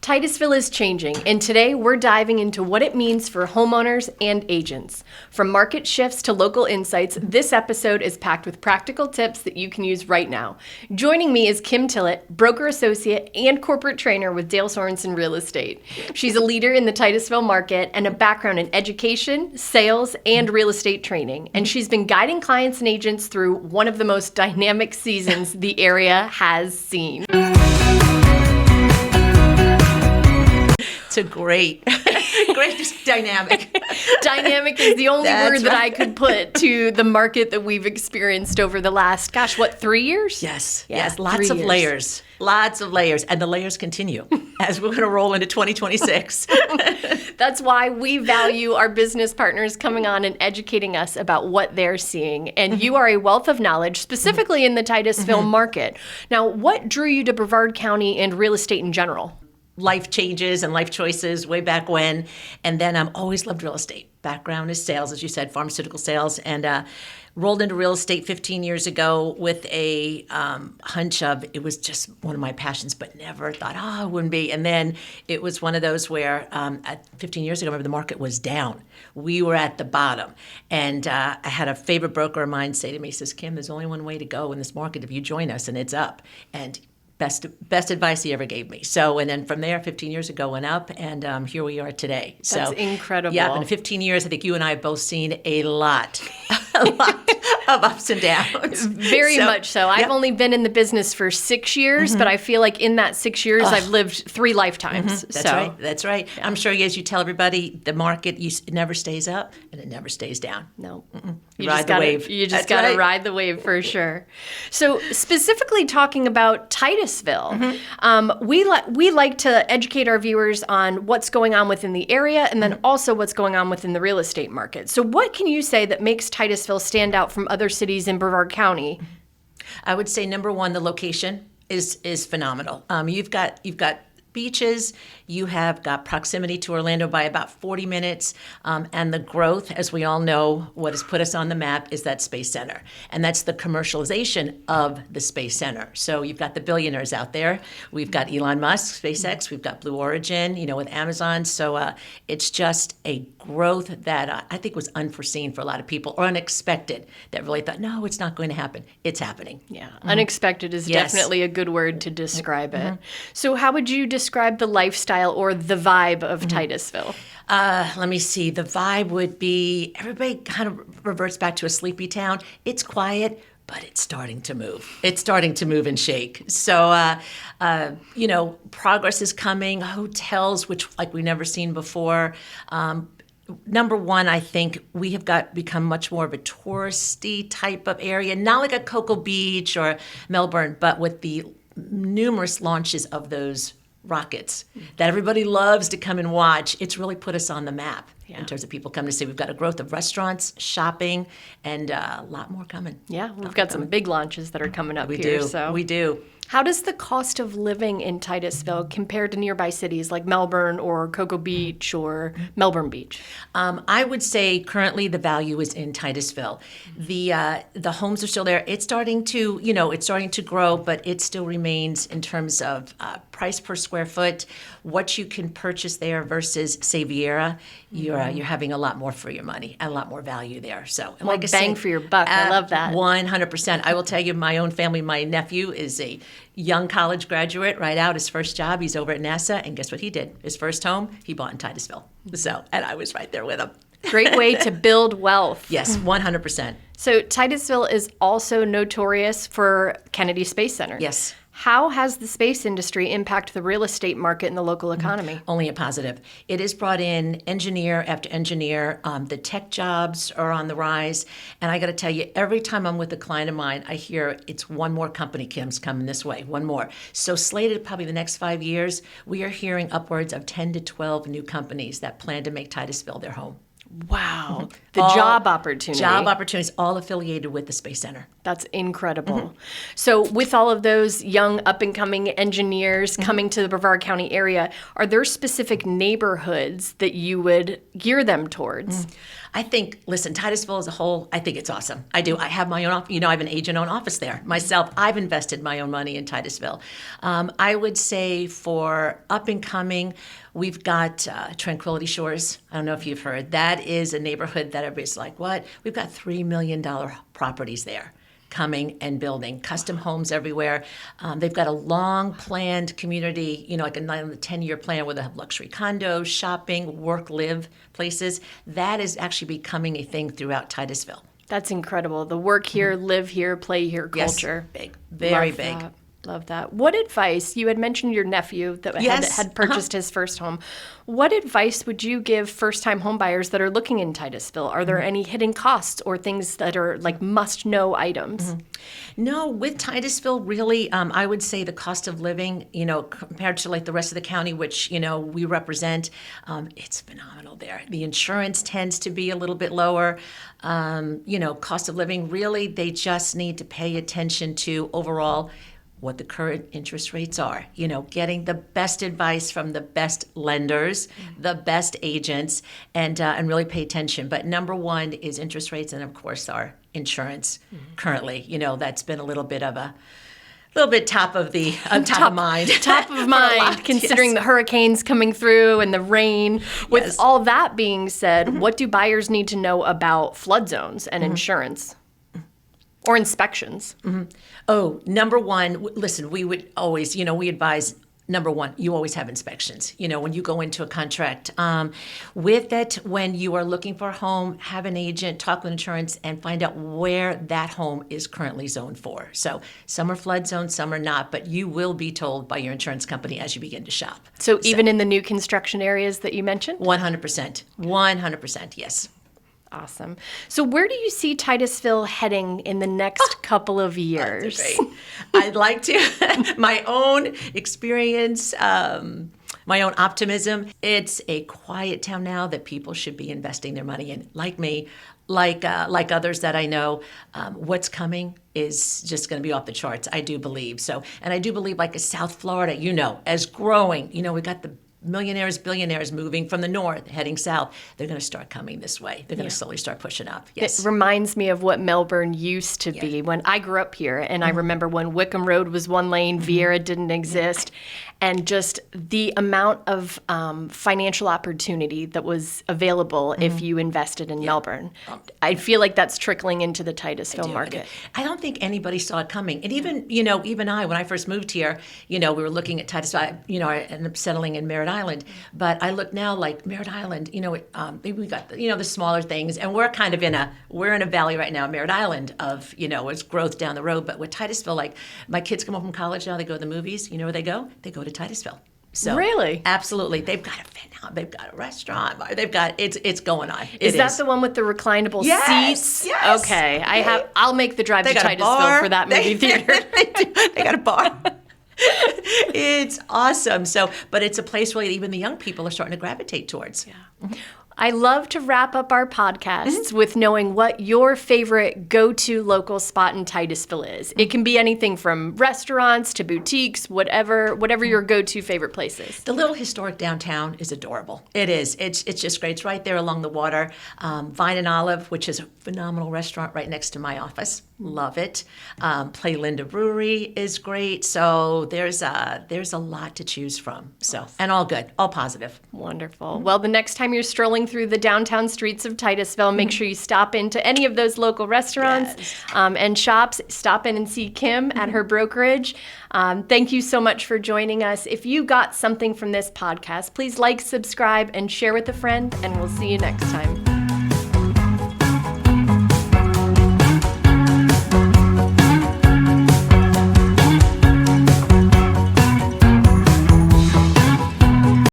Titusville is changing, and today we're diving into what it means for homeowners and agents. From market shifts to local insights, this episode is packed with practical tips that you can use right now. Joining me is Kim Tillett, broker associate and corporate trainer with Dale Sorensen Real Estate. She's a leader in the Titusville market and a background in education, sales, and real estate training. And she's been guiding clients and agents through one of the most dynamic seasons the area has seen. It's a great dynamic. Dynamic is the only word that I could put to the market that we've experienced over the last, 3 years? Yes. Lots of layers. Lots of layers. And the layers continue as we're going to roll into 2026. That's why we value our business partners coming on and educating us about what they're seeing. And you are a wealth of knowledge, specifically in the Titusville market. Now, what drew you to Brevard County and real estate in general? Life changes and life choices way back when. And then always loved real estate. Background is sales, as you said, pharmaceutical sales. And rolled into real estate 15 years ago with a hunch of it was just one of my passions, but never thought, it wouldn't be. And then it was one of those where 15 years ago, remember, the market was down. We were at the bottom. And I had a favorite broker of mine say to me, he says, Kim, there's only one way to go in this market if you join us, and it's up. And best advice he ever gave me. So, and then from there, 15 years ago, went up, and here we are today. So, that's incredible. Yeah, in 15 years, I think you and I have both seen a lot of ups and downs. Very much so. I've only been in the business for 6 years, but I feel like in that 6 years, I've lived 3 lifetimes. That's right. Yeah. I'm sure, as you tell everybody, the market, it never stays up and it never stays down. No. You ride the wave. You just got to ride the wave for sure. So specifically talking about Titusville, we like to educate our viewers on what's going on within the area and then also what's going on within the real estate market. So what can you say that makes Titusville stand out from other cities in Brevard County? I would say number one, the location is phenomenal. You've got beaches, you have got proximity to Orlando by about 40 minutes, and the growth, as we all know, what has put us on the map is that Space Center, and that's the commercialization of the Space Center. So you've got the billionaires out there. We've got Elon Musk, SpaceX, we've got Blue Origin, with Amazon. So it's just a growth that I think was unforeseen for a lot of people, or unexpected, that really thought, no, it's not going to happen. It's happening. Yeah, unexpected is definitely a good word to describe it. So how would you describe the lifestyle or the vibe of Titusville? Let me see. The vibe would be, everybody kind of reverts back to a sleepy town. It's quiet, but it's starting to move. It's starting to move and shake. So, progress is coming. Hotels, which like we've never seen before. Number one, I think we have become much more of a touristy type of area, not like a Cocoa Beach or Melbourne, but with the numerous launches of those rockets that everybody loves to come and watch. It's really put us on the map in terms of people coming to see. We've got a growth of restaurants, shopping, and a lot more coming. Yeah, we've got some big launches that are coming up here. We do. How does the cost of living in Titusville compare to nearby cities like Melbourne or Cocoa Beach or Melbourne Beach? I would say currently the value is in Titusville. The homes are still there. It's starting to grow, but it still remains in terms of price per square foot, what you can purchase there versus, say, Vieira. You're having a lot more for your money and a lot more value there. So, like bang for your buck. I love that. 100%. I will tell you, my own family, my nephew is a young college graduate, right out, his first job, he's over at NASA, and guess what he did? His first home, he bought in Titusville. So, and I was right there with him. Great way to build wealth. Yes, 100%. So Titusville is also notorious for Kennedy Space Center. Yes. How has the space industry impacted the real estate market and the local economy? Only a positive. It has brought in engineer after engineer. The tech jobs are on the rise. And I got to tell you, every time I'm with a client of mine, I hear it's one more company, Kim's coming this way, one more. So slated probably the next 5 years, we are hearing upwards of 10 to 12 new companies that plan to make Titusville their home. Wow. The job opportunity. Job opportunities, all affiliated with the Space Center. That's incredible. So with all of those young up-and-coming engineers coming to the Brevard County area, are there specific neighborhoods that you would gear them towards? I think, listen, Titusville as a whole, I think it's awesome. I do. I have my own, I have an agent-owned office there. Myself, I've invested my own money in Titusville. I would say for up-and-coming, we've got Tranquility Shores. I don't know if you've heard. That is a neighborhood that everybody's like, what? We've got $3 million properties there coming and building, custom homes everywhere. They've got a long planned community, like a 10-year plan where they have luxury condos, shopping, work, live places. That is actually becoming a thing throughout Titusville. That's incredible. The work here, live here, play here culture. Yes, big, very Love big. That. Love that. What advice, you had mentioned your nephew that had purchased his first home. What advice would you give first-time home buyers that are looking in Titusville? Are there any hidden costs or things that are like must-know items? No, with Titusville, really, I would say the cost of living, compared to like the rest of the county, which, we represent, it's phenomenal there. The insurance tends to be a little bit lower. Cost of living, really, they just need to pay attention to overall what the current interest rates are, getting the best advice from the best lenders, the best agents, and really pay attention. But number one is interest rates, and of course our insurance currently. That's been a little bit top of mind. Top of mind, considering the hurricanes coming through and the rain. With all that being said, what do buyers need to know about flood zones and insurance? Or inspections? Oh, number one, listen, we would always, we advise, number one, you always have inspections, when you go into a contract. With it, when you are looking for a home, have an agent, talk with insurance, and find out where that home is currently zoned for. So some are flood zones, some are not, but you will be told by your insurance company as you begin to shop. So even in the new construction areas that you mentioned? 100%. 100%, yes. Awesome. So where do you see Titusville heading in the next couple of years? I'd like to, my own experience, my own optimism. It's a quiet town now that people should be investing their money in. Like me, like others that I know, what's coming is just going to be off the charts, I do believe. So, and I do believe like a South Florida, as growing, we got the millionaires, billionaires moving from the north, heading south. They're going to start coming this way. They're going to slowly start pushing up. Yes. It reminds me of what Melbourne used to be when I grew up here. And I remember when Wickham Road was one lane, Vieira didn't exist. And just the amount of financial opportunity that was available if you invested in Melbourne. I feel like that's trickling into the Titusville market. I don't think anybody saw it coming. And even, even when I first moved here, we were looking at Titusville. I ended up settling in Merritt Island. But I look now like Merritt Island, we got, the smaller things. And we're kind of in a valley right now, Merritt Island of, it's growth down the road. But with Titusville, like my kids come home from college now, they go to the movies. You know where they go? They go to Titusville. So really? Absolutely. They've got a fit they've got a restaurant, they've got it's going on. Is that the one with the reclinable seats? Yes. Okay. I'll make the drive to Titusville for that movie theater. They got a bar. It's awesome. So, but it's a place where even the young people are starting to gravitate towards. Yeah. I love to wrap up our podcasts with knowing what your favorite go-to local spot in Titusville is. It can be anything from restaurants to boutiques, whatever your go-to favorite place is. The little historic downtown is adorable. It is. It's just great. It's right there along the water. Vine and Olive, which is a phenomenal restaurant right next to my office. Love it. Play Linda Brewery is great. So there's a lot to choose from. So and all good, all positive. Wonderful. Well, the next time you're strolling through the downtown streets of Titusville, make sure you stop into any of those local restaurants and shops. Stop in and see Kim at her brokerage. Thank you so much for joining us. If you got something from this podcast, please like, subscribe, and share with a friend, and we'll see you next time.